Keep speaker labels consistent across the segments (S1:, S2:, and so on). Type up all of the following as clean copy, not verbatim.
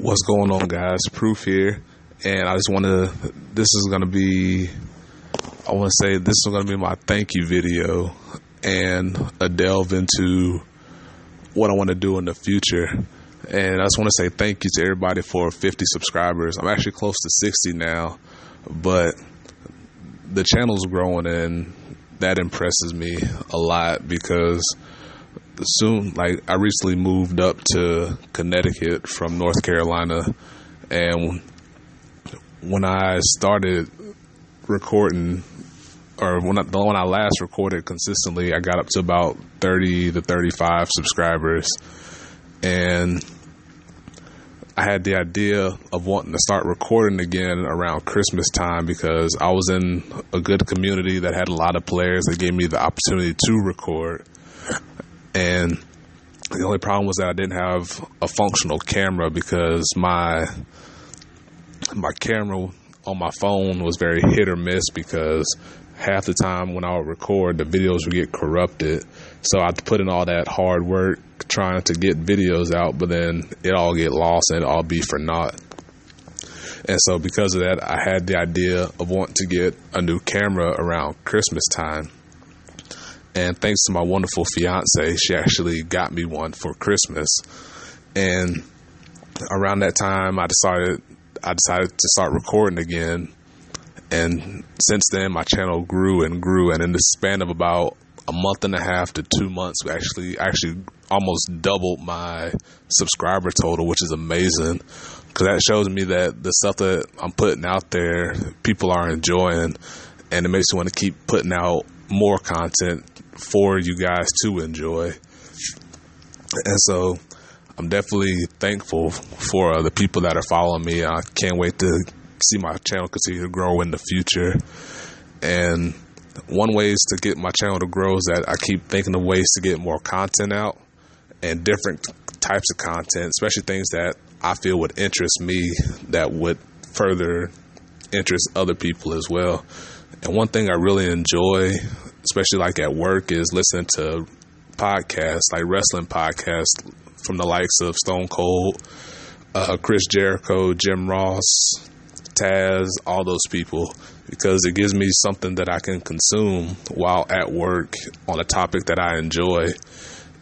S1: What's going on, guys? Proof here, and I just want to. This is going to be. I want to say this is going to be my thank you video and a delve into what I want to do in the future. And I just want to say thank you to everybody for 50 subscribers. I'm actually close to 60 now, but the channel's growing, and that impresses me a lot because soon, like, I recently moved up to Connecticut from North Carolina, and when I started recording, or when I last recorded consistently, I got up to about 30 to 35 subscribers, and I had the idea of wanting to start recording again around Christmas time because I was in a good community that had a lot of players that gave me the opportunity to record. And the only problem was that I didn't have a functional camera because my camera on my phone was very hit or miss, because half the time when I would record, the videos would get corrupted. So I had to put in all that hard work trying to get videos out, but then it all get lost and it all be for naught. And so because of that, I had the idea of wanting to get a new camera around Christmas time. And thanks to my wonderful fiance, she actually got me one for Christmas. And around that time, I decided to start recording again. And since then, my channel grew and grew. And in the span of about a month and a half to 2 months, we actually almost doubled my subscriber total, which is amazing, because that shows me that the stuff that I'm putting out there, people are enjoying, and it makes me want to keep putting out more content for you guys to enjoy. And so I'm definitely thankful for the people that are following me. I can't wait to see my channel continue to grow in the future. And one way to get my channel to grow is that I keep thinking of ways to get more content out, and different types of content, especially things that I feel would interest me, that would further interest other people as well. And one thing I really enjoy, especially like at work, is listening to podcasts, like wrestling podcasts from the likes of Stone Cold, Chris Jericho, Jim Ross, Taz, all those people, because it gives me something that I can consume while at work on a topic that I enjoy.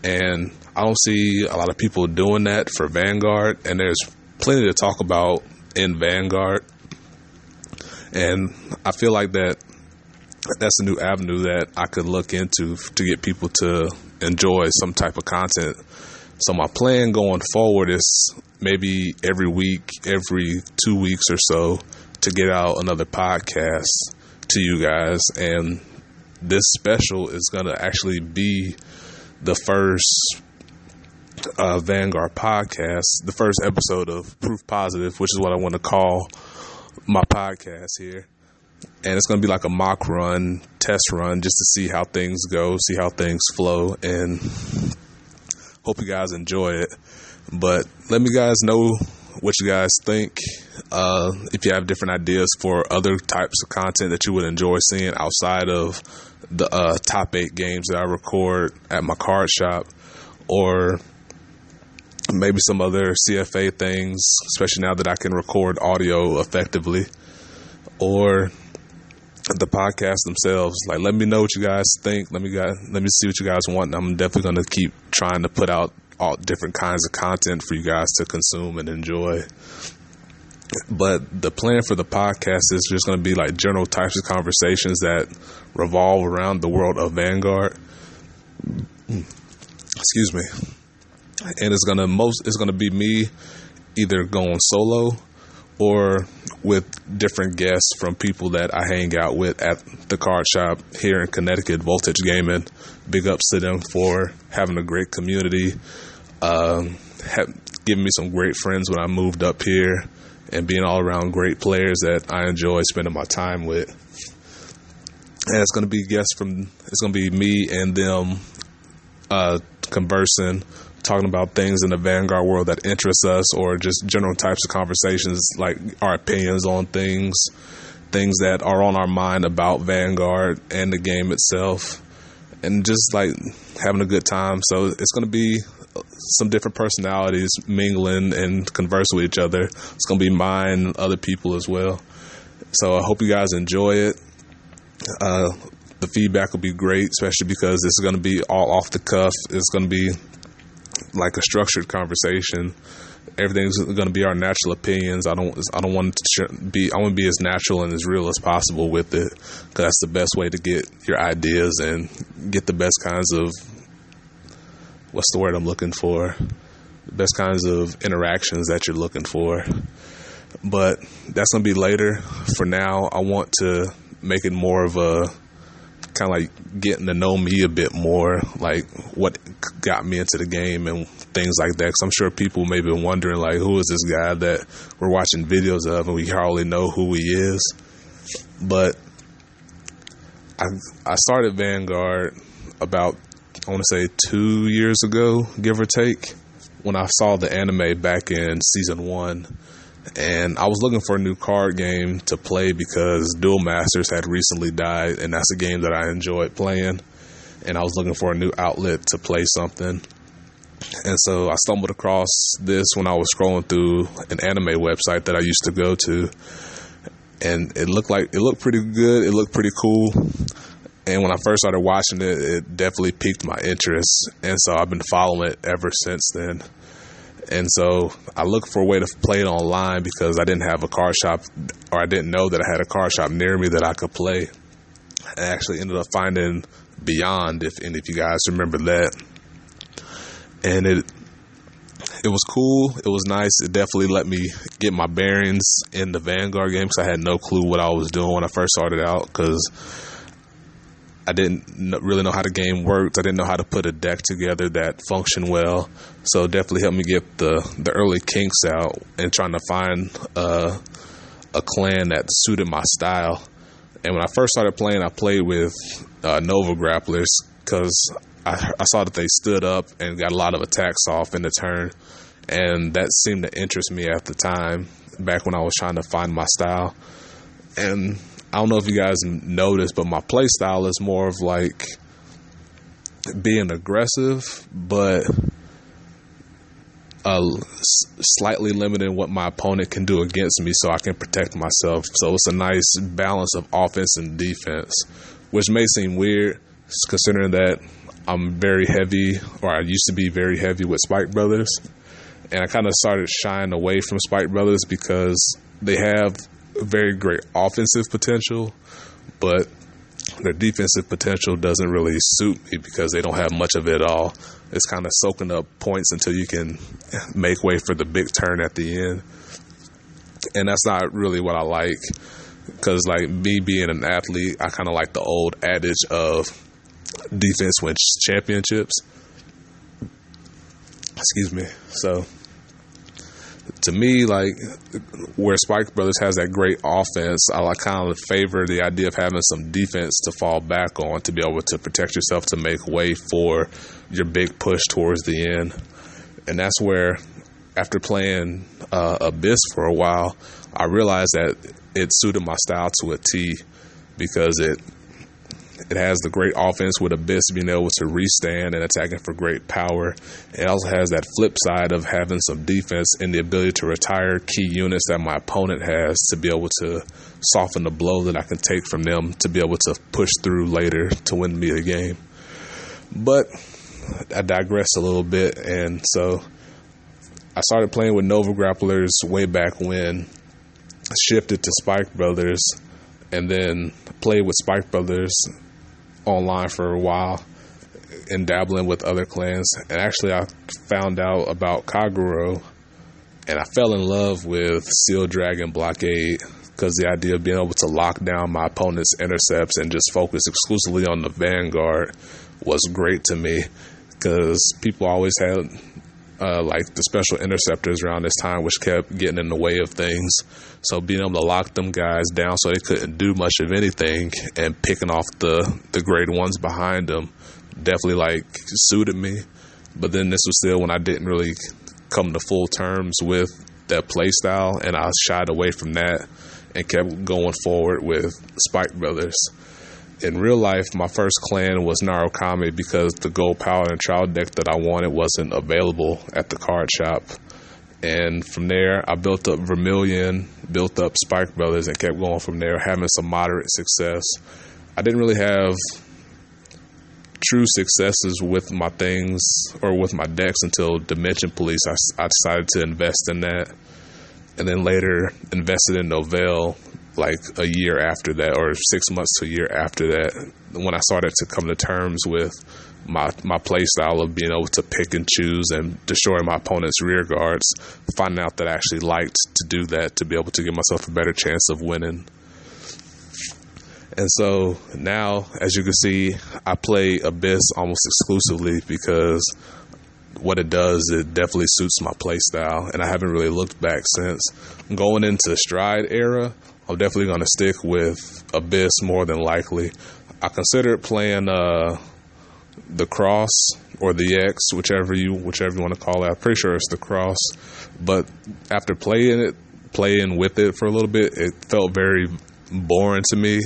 S1: And I don't see a lot of people doing that for Vanguard, and there's plenty to talk about in Vanguard. And I feel like that's a new avenue that I could look into to get people to enjoy some type of content. So my plan going forward is maybe every week, every 2 weeks or so, to get out another podcast to you guys. And this special is going to actually be the first Vanguard podcast, the first episode of Proof Positive, which is what I want to call my podcast here. And it's going to be like a mock run, test run, just to see how things go, see how things flow, and hope you guys enjoy it. But let me guys know what you guys think. If you have different ideas for other types of content that you would enjoy seeing outside of the top 8 games that I record at my card shop, or maybe some other CFA things, especially now that I can record audio effectively, or the podcast themselves. Like, let me know what you guys think. Let me see what you guys want. I'm definitely going to keep trying to put out all different kinds of content for you guys to consume and enjoy. But the plan for the podcast is just going to be like general types of conversations that revolve around the world of Vanguard. Excuse me. And it's going to be me either going solo or with different guests from people that I hang out with at the card shop here in Connecticut, Voltage Gaming. Big ups to them for having a great community, giving me some great friends when I moved up here, and being all around great players that I enjoy spending my time with. And it's going to be it's going to be me and them conversing, talking about things in the Vanguard world that interest us, or just general types of conversations, like our opinions on things that are on our mind about Vanguard and the game itself, and just like having a good time. So it's going to be some different personalities mingling and conversing with each other. It's going to be mine and other people as well. So I hope you guys enjoy it. The feedback will be great, especially because this is going to be all off the cuff. It's going to be like a structured conversation. Everything's going to be our natural opinions. I don't want to be. I want to be as natural and as real as possible with it, because that's the best way to get your ideas and get the best kinds of, what's the word I'm looking for? The best kinds of interactions that you're looking for. But that's going to be later. For now, I want to make it more of a kind of like getting to know me a bit more, like what got me into the game and things like that. Because I'm sure people may be wondering, like, who is this guy that we're watching videos of and we hardly know who he is. But I started Vanguard about, I want to say 2 years ago, give or take, when I saw the anime back in season 1. And I was looking for a new card game to play because Duel Masters had recently died, and that's a game that I enjoyed playing. And I was looking for a new outlet to play something. And so I stumbled across this when I was scrolling through an anime website that I used to go to. And it looked pretty good. It looked pretty cool. And when I first started watching it, it definitely piqued my interest. And so I've been following it ever since then. And so I looked for a way to play it online because I didn't have a card shop, or I didn't know that I had a card shop near me that I could play. I actually ended up finding Beyond, if any of you guys remember that. And it was cool. It was nice. It definitely let me get my bearings in the Vanguard game, because I had no clue what I was doing when I first started out, because I didn't really know how the game worked. I didn't know how to put a deck together that functioned well. So it definitely helped me get the early kinks out and trying to find a clan that suited my style. And when I first started playing, I played with Nova Grapplers because I saw that they stood up and got a lot of attacks off in the turn. And that seemed to interest me at the time, back when I was trying to find my style. And I don't know if you guys noticed, but my play style is more of like being aggressive, but slightly limiting what my opponent can do against me so I can protect myself. So it's a nice balance of offense and defense, which may seem weird considering that I'm very heavy, or I used to be very heavy with Spike Brothers. And I kind of started shying away from Spike Brothers because they have very great offensive potential, but their defensive potential doesn't really suit me because they don't have much of it at all. It's kind of soaking up points until you can make way for the big turn at the end. And that's not really what I like, because like me being an athlete, I kind of like the old adage of defense wins championships. Excuse me. So to me, like, where Spike Brothers has that great offense, I kind of favor the idea of having some defense to fall back on, to be able to protect yourself, to make way for your big push towards the end. And that's where, after playing Abyss for a while, I realized that it suited my style to a T, because it has the great offense with Abyss being able to restand and attacking for great power. It also has that flip side of having some defense and the ability to retire key units that my opponent has, to be able to soften the blow that I can take from them, to be able to push through later to win me the game. But I digress a little bit, and so I started playing with Nova Grapplers way back when, shifted to Spike Brothers, and then played with Spike Brothers online for a while and dabbling with other clans. And actually I found out about Kagero, and I fell in love with Seal Dragon Blockade, because the idea of being able to lock down my opponent's intercepts and just focus exclusively on the Vanguard was great to me, because people always had like the special interceptors around this time, which kept getting in the way of things. So being able to lock them guys down so they couldn't do much of anything, and picking off the grade ones behind them, definitely like suited me. But then this was still when I didn't really come to full terms with that play style, and I shied away from that and kept going forward with Spike Brothers. in real life, my first clan was Narukami because the gold power and trial deck that I wanted wasn't available at the card shop. And from there, I built up Vermilion, built up Spike Brothers, and kept going from there, having some moderate success. I didn't really have true successes with my things or with my decks until Dimension Police. I decided to invest in that, and then later invested in Novell like a year after that, or 6 months to a year after that, when I started to come to terms with my play style of being able to pick and choose and destroy my opponent's rear guards, finding out that I actually liked to do that to be able to give myself a better chance of winning. And so now, as you can see, I play Abyss almost exclusively because what it does, it definitely suits my play style, and I haven't really looked back since. Going into Stride era, I'm definitely going to stick with Abyss more than likely. I considered playing the Cross or the X, whichever you want to call it. I'm pretty sure it's the Cross, but after playing with it for a little bit, it felt very boring to me.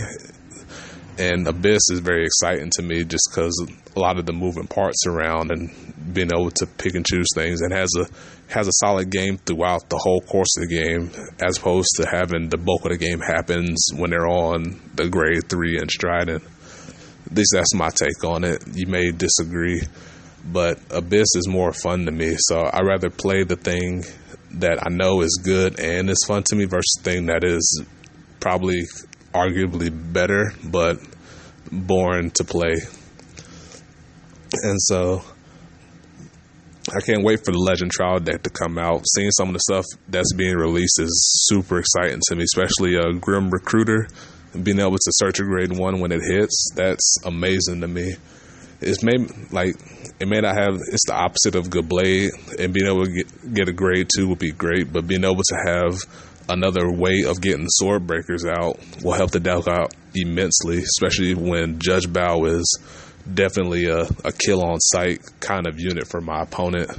S1: And Abyss is very exciting to me just because a lot of the moving parts around and being able to pick and choose things, and has a solid game throughout the whole course of the game, as opposed to having the bulk of the game happens when they're on the grade 3 and Strident. At least that's my take on it. You may disagree, but Abyss is more fun to me. So I'd rather play the thing that I know is good and is fun to me versus the thing that is probably arguably better but boring to play. And so I can't wait for the Legend Trial deck to come out. Seeing some of the stuff that's being released is super exciting to me, especially Grim Recruiter. Being able to search a grade 1 when it hits, that's amazing to me. It may not have, it's the opposite of Good Blade, and being able to get a grade 2 would be great, but being able to have another way of getting sword breakers out will help the deck out immensely, especially when Judge Bao is definitely a kill on sight kind of unit for my opponent.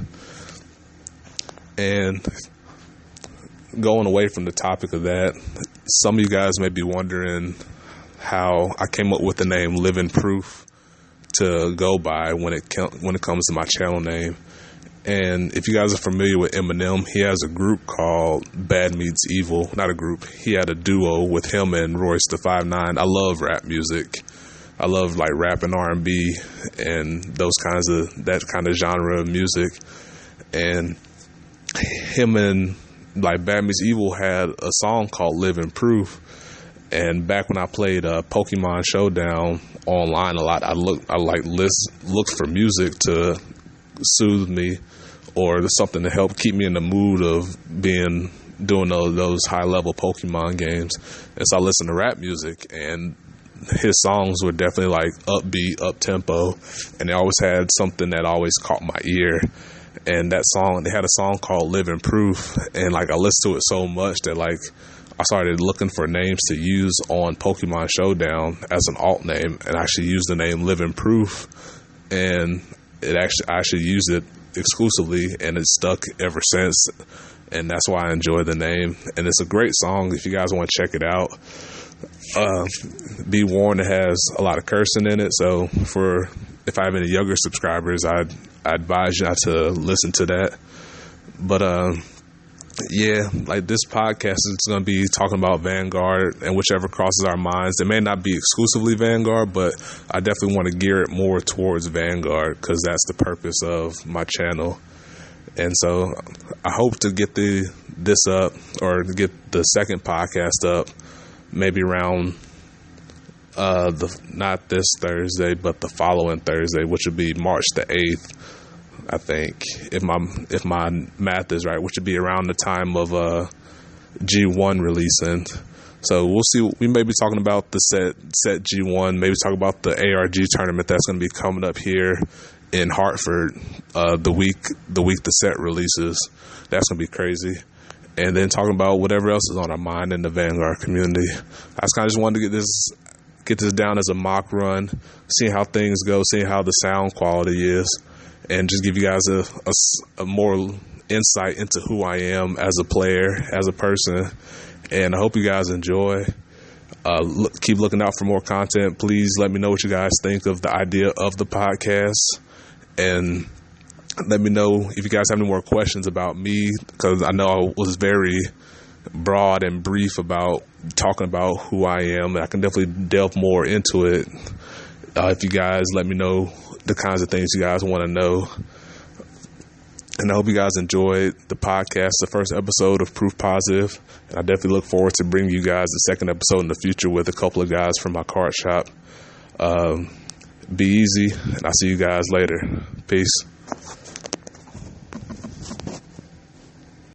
S1: And going away from the topic of that, some of you guys may be wondering how I came up with the name Living Proof to go by when it comes to my channel name. And if you guys are familiar with Eminem, he has a group called Bad Meets Evil. Not a group. He had a duo with him and Royce the 5'9". I love rap music. I love like rap and R&B and that kind of genre of music. And him and like Bad Meets Evil had a song called Living Proof. And back when I played Pokemon Showdown online a lot, I looked for music to soothe me, or something to help keep me in the mood of doing those high level Pokemon games. And so I listened to rap music, and his songs were definitely like upbeat, up tempo, and they always had something that always caught my ear. And that song, they had a song called Living Proof, and like I listened to it so much that like I started looking for names to use on Pokemon Showdown as an alt name, and I actually used the name Living Proof, and I actually used it exclusively, and it's stuck ever since. And that's why I enjoy the name. And it's a great song if you guys want to check it out. Be warned, it has a lot of cursing in it, so if I have any younger subscribers, I advise you not to listen to that. But yeah, like this podcast is going to be talking about Vanguard and whichever crosses our minds. It may not be exclusively Vanguard, but I definitely want to gear it more towards Vanguard because that's the purpose of my channel. And so I hope to get this up, or to get the second podcast up, maybe around not this Thursday, but the following Thursday, which would be March the 8th. I think, if my math is right, which would be around the time of G1 releasing. So we'll see. We may be talking about the set G1, maybe talk about the ARG tournament that's going to be coming up here in Hartford the week the set releases. That's going to be crazy. And then talking about whatever else is on our mind in the Vanguard community. I just wanted to get this down as a mock run, seeing how things go, seeing how the sound quality is, and just give you guys a more insight into who I am as a player, as a person. And I hope you guys enjoy. Keep looking out for more content. Please let me know what you guys think of the idea of the podcast, and let me know if you guys have any more questions about me, because I know I was very broad and brief about talking about who I am, and I can definitely delve more into it if you guys let me know the kinds of things you guys want to know. And I hope you guys enjoyed the podcast, the first episode of Proof Positive. And I definitely look forward to bringing you guys the second episode in the future with a couple of guys from my card shop. Be easy, and I'll see you guys later. Peace.